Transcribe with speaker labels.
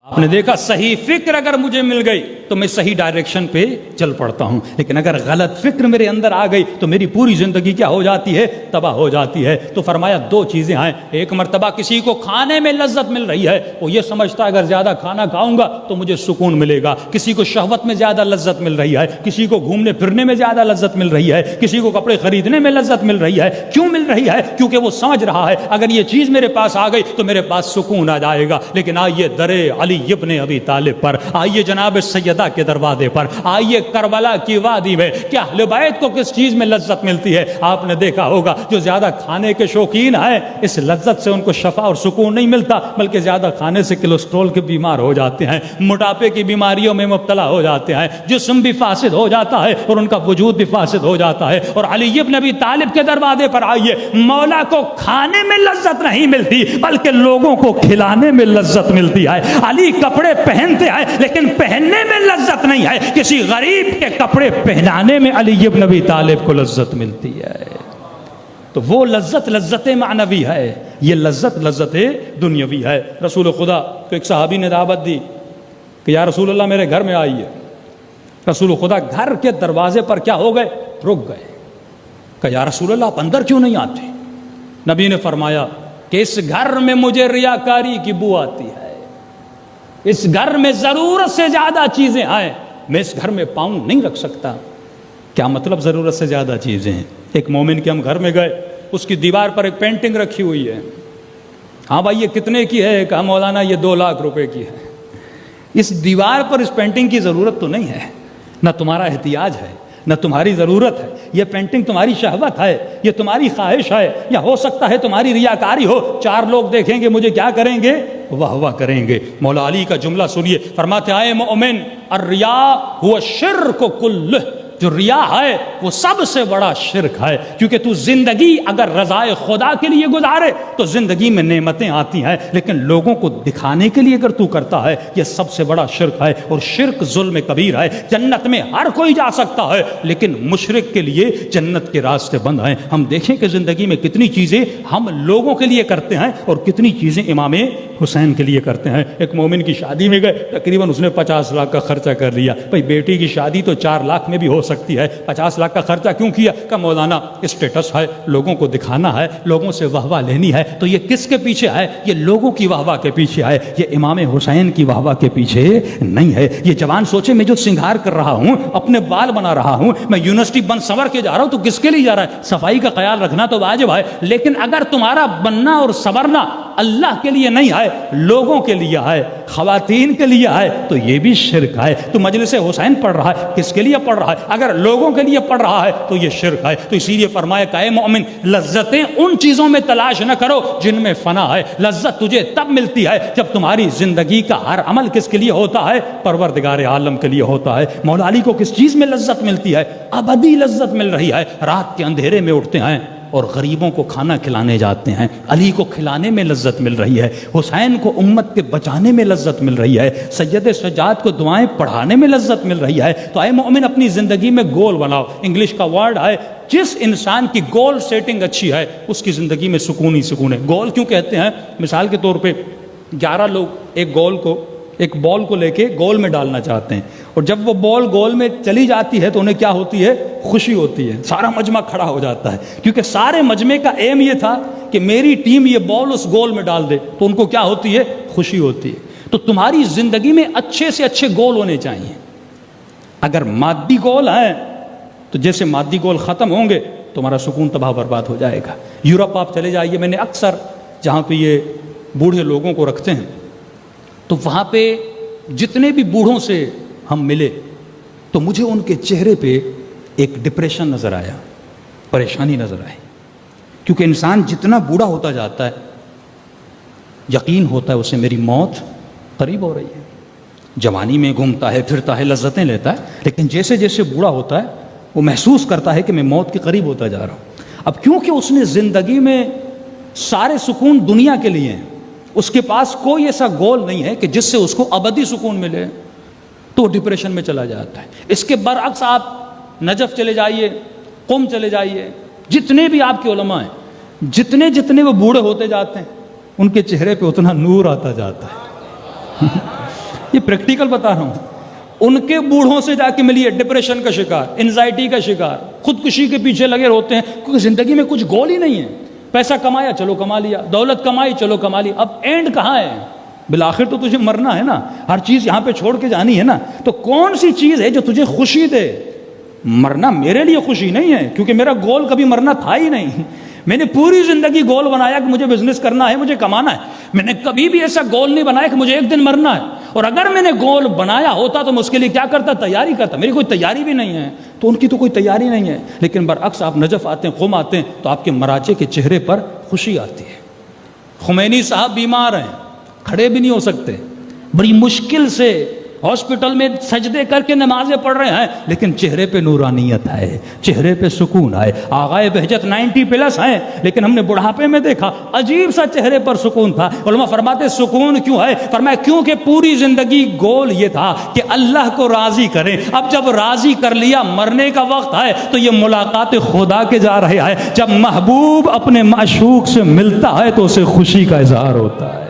Speaker 1: آپ نے دیکھا صحیح فکر اگر مجھے مل گئی تو میں صحیح ڈائریکشن پہ چل پڑتا ہوں، لیکن اگر غلط فکر میرے اندر آ گئی تو میری پوری زندگی کیا ہو جاتی ہے؟ تباہ ہو جاتی ہے۔ تو فرمایا دو چیزیں ہیں، ایک مرتبہ کسی کو کھانے میں لذت مل رہی ہے، وہ یہ سمجھتا ہے اگر زیادہ کھانا کھاؤں گا تو مجھے سکون ملے گا۔ کسی کو شہوت میں زیادہ لذت مل رہی ہے، کسی کو گھومنے پھرنے میں زیادہ لذت مل رہی ہے، کسی کو کپڑے خریدنے میں لذت مل رہی ہے۔ کیوں مل رہی ہے؟ کیونکہ وہ سمجھ رہا ہے اگر یہ چیز میرے پاس آ گئی تو میرے پاس سکون آ جائے گا۔ لیکن آئیے در علی ابن ابی طالب پر، آئیے جناب سیدہ کے دروازے پر، آئیے کربلا کی وادی میں، کیا اہل بیت کو کس چیز میں لذت ملتی ہے؟ آپ نے دیکھا ہوگا جو زیادہ کھانے کے شوقین ہیں اس لذت سے ان کو شفا اور سکون نہیں ملتا، بلکہ زیادہ کھانے سے کولیسٹرول کے بیمار ہو جاتے ہیں، موٹاپے کی بیماریوں میں مبتلا ہو جاتے ہیں، جسم بھی فاسد ہو جاتا ہے اور ان کا وجود بھی فاسد ہو جاتا ہے۔ اور علی ابن ابی طالب کے دروازے پر آئیے، مولا کو کھانے میں لذت نہیں ملتی بلکہ لوگوں کو کھلانے میں لذت ملتی ہے۔ علی کپڑے پہنتے ہیں لیکن پہننے میں لذت نہیں ہے، کسی غریب کے کپڑے پہنانے میں علی ابن ابی طالب کو لذت ملتی ہے۔ تو وہ لذت معنوی ہے، یہ لذت دنیاوی ہے۔ رسول خدا کو ایک صحابی نے دعوت دی کہ یا رسول اللہ میرے گھر میں آئیے۔ رسول خدا گھر کے دروازے پر کیا ہو گئے؟ رک گئے۔ کہ یا رسول اللہ آپ اندر کیوں نہیں آتے؟ نبی نے فرمایا کہ اس گھر میں مجھے ریاکاری کی بو آتی ہے، اس گھر میں ضرورت سے زیادہ چیزیں ہیں، میں اس گھر میں پاؤں نہیں رکھ سکتا۔ کیا مطلب ضرورت سے زیادہ چیزیں ہیں؟ ایک مومن کے ہم گھر میں گئے، اس کی دیوار پر ایک پینٹنگ رکھی ہوئی ہے۔ ہاں بھائی یہ کتنے کی ہے؟ کہا مولانا یہ 2 لاکھ روپے کی ہے۔ اس دیوار پر اس پینٹنگ کی ضرورت تو نہیں ہے، نہ تمہارا احتیاج ہے، نہ تمہاری ضرورت ہے، یہ پینٹنگ تمہاری شہوت ہے، یہ تمہاری خواہش ہے، یا ہو سکتا ہے تمہاری ریاکاری ہو، 4 لوگ دیکھیں گے مجھے کیا کریں گے؟ واہ واہ کریں گے۔ مولا علی کا جملہ سنیے، فرماتے ہیں اے مومن الریا هو الشرک کلہ، جو ریا ہے وہ سب سے بڑا شرک ہے، کیونکہ تو زندگی اگر رضائے خدا کے لیے گزارے تو زندگی میں نعمتیں آتی ہیں، لیکن لوگوں کو دکھانے کے لیے اگر تو کرتا ہے یہ سب سے بڑا شرک ہے، اور شرک ظلم کبیر ہے۔ جنت میں ہر کوئی جا سکتا ہے لیکن مشرک کے لیے جنت کے راستے بند ہیں۔ ہم دیکھیں کہ زندگی میں کتنی چیزیں ہم لوگوں کے لیے کرتے ہیں اور کتنی چیزیں امام حسین کے لیے کرتے ہیں۔ ایک مومن کی شادی میں گئے، تقریباً اس نے 50 لاکھ کا خرچہ کر لیا۔ بھائی بیٹی کی شادی تو 4 لاکھ میں بھی ہو سکتی ہے، 50 لاکھ کا خرچہ کیوں کیا؟ کہ مولانا اسٹیٹس ہے، لوگوں کو دکھانا ہے، لوگوں سے واہ واہ لینی ہے۔ تو یہ کس کے پیچھے ہے؟ یہ لوگوں کی واہ واہ کے پیچھے ہے، یہ امام حسین کی واہ واہ کے پیچھے نہیں ہے۔ یہ جوان سوچے میں جو سنگار کر رہا ہوں، اپنے بال بنا رہا ہوں، میں یونیورسٹی بن سنور کے جا رہا ہوں تو کس کے لیے جا رہا ہے؟ صفائی کا خیال رکھنا تو واجب ہے، لیکن اگر تمہارا بننا اور سنورنا اللہ کے لیے نہیں ہے، لوگوں کے لیے ہے، خواتین کے لیے ہے، تو یہ بھی شرک ہے۔ تو مجلس حسین پڑھ رہا ہے، کس کے لیے پڑھ رہا ہے؟ اگر لوگوں کے لیے پڑھ رہا ہے تو یہ شرک ہے۔ تو اسی لیے فرمایا کہ اے مومن لذتیں ان چیزوں میں تلاش نہ کرو جن میں فنا ہے، لذت تجھے تب ملتی ہے جب تمہاری زندگی کا ہر عمل کس کے لیے ہوتا ہے؟ پروردگار عالم کے لیے ہوتا ہے۔ مولا علی کو کس چیز میں لذت ملتی ہے؟ ابدی لذت مل رہی ہے۔ رات کے اندھیرے میں اٹھتے ہیں اور غریبوں کو کھانا کھلانے جاتے ہیں، علی کو کھلانے میں لذت مل رہی ہے، حسین کو امت کے بچانے میں لذت مل رہی ہے، سید سجاد کو دعائیں پڑھانے میں لذت مل رہی ہے۔ تو اے مومن اپنی زندگی میں گول بناؤ۔ انگلش کا ورڈ ہے، جس انسان کی گول سیٹنگ اچھی ہے اس کی زندگی میں سکون ہی سکون ہے۔ گول کیوں کہتے ہیں؟ مثال کے طور پہ 11 لوگ ایک بال کو لے کے گول میں ڈالنا چاہتے ہیں، اور جب وہ بال گول میں چلی جاتی ہے تو انہیں کیا ہوتی ہے؟ خوشی ہوتی ہے، سارا مجمع کھڑا ہو جاتا ہے، کیونکہ سارے مجمع کا ایم یہ تھا کہ میری ٹیم یہ بال اس گول میں ڈال دے، تو ان کو کیا ہوتی ہے؟ خوشی ہوتی ہے۔ تو تمہاری زندگی میں اچھے سے اچھے گول ہونے چاہیے۔ اگر مادی گول ہیں تو جیسے مادی گول ختم ہوں گے تمہارا سکون تباہ برباد ہو جائے گا۔ یورپ آپ چلے جائیے، میں نے اکثر جہاں پہ یہ بوڑھے لوگوں کو رکھتے ہیں تو وہاں پہ جتنے بھی بوڑھوں سے ہم ملے تو مجھے ان کے چہرے پہ ایک ڈپریشن نظر آیا، پریشانی نظر آئی، کیونکہ انسان جتنا بوڑھا ہوتا جاتا ہے یقین ہوتا ہے اسے میری موت قریب ہو رہی ہے۔ جوانی میں گھومتا ہے، پھرتا ہے، لذتیں لیتا ہے، لیکن جیسے جیسے بوڑھا ہوتا ہے وہ محسوس کرتا ہے کہ میں موت کے قریب ہوتا جا رہا ہوں۔ اب کیونکہ اس نے زندگی میں سارے سکون دنیا کے لیے ہیں، اس کے پاس کوئی ایسا گول نہیں ہے کہ جس سے اس کو ابدی سکون ملے، تو وہ ڈپریشن میں چلا جاتا ہے۔ اس کے برعکس آپ نجف چلے جائیے، قم چلے جائیے، جتنے بھی آپ کے علماء ہیں، جتنے وہ بوڑھے ہوتے جاتے ہیں ان کے چہرے پہ اتنا نور آتا جاتا ہے۔ یہ پریکٹیکل بتا رہا ہوں. ان کے بوڑھوں سے جا کے ملیے ڈپریشن کا شکار, انزائٹی کا شکار, خودکشی کے پیچھے لگے ہوتے ہیں کیونکہ زندگی میں کچھ گول ہی نہیں ہے. پیسہ کمایا, چلو کما لیا, دولت کمائی, چلو کما لی, اب اینڈ کہاں ہے؟ بالآخر تو تجھے مرنا ہے نا, ہر چیز یہاں پہ چھوڑ کے جانی ہے نا. تو کون سی چیز ہے جو تجھے خوشی دے؟ مرنا میرے لیے خوشی نہیں ہے کیونکہ میرا گول کبھی مرنا تھا ہی نہیں. میں نے پوری زندگی گول بنایا کہ مجھے بزنس کرنا ہے, مجھے کمانا ہے. میں نے کبھی بھی ایسا گول نہیں بنایا کہ مجھے ایک دن مرنا ہے. اور اگر میں نے گول بنایا ہوتا تو میں اس کے لیے کیا کرتا؟ تیاری کرتا. میری کوئی تیاری بھی نہیں ہے, تو ان کی تو کوئی تیاری نہیں ہے. لیکن برعکس آپ نجف آتے ہیں, قم آتے ہیں, تو آپ کے مراجے کے چہرے پر خوشی آتی ہے. خمینی صاحب بیمار ہیں, کھڑے بھی نہیں ہو سکتے, بڑی مشکل سے ہاسپٹل میں سجدے کر کے نمازیں پڑھ رہے ہیں, لیکن چہرے پہ نورانیت آئے, چہرے پہ سکون آئے. آغائے بہجت 90 پلس ہیں, لیکن ہم نے بڑھاپے میں دیکھا عجیب سا چہرے پر سکون تھا. علماء فرماتے سکون کیوں ہے؟ فرمایا کیونکہ پوری زندگی گول یہ تھا کہ اللہ کو راضی کریں. اب جب راضی کر لیا, مرنے کا وقت ہے تو یہ ملاقات خدا کے جا رہے ہیں. جب محبوب اپنے معشوق سے ملتا ہے تو اسے خوشی کا اظہار ہوتا ہے.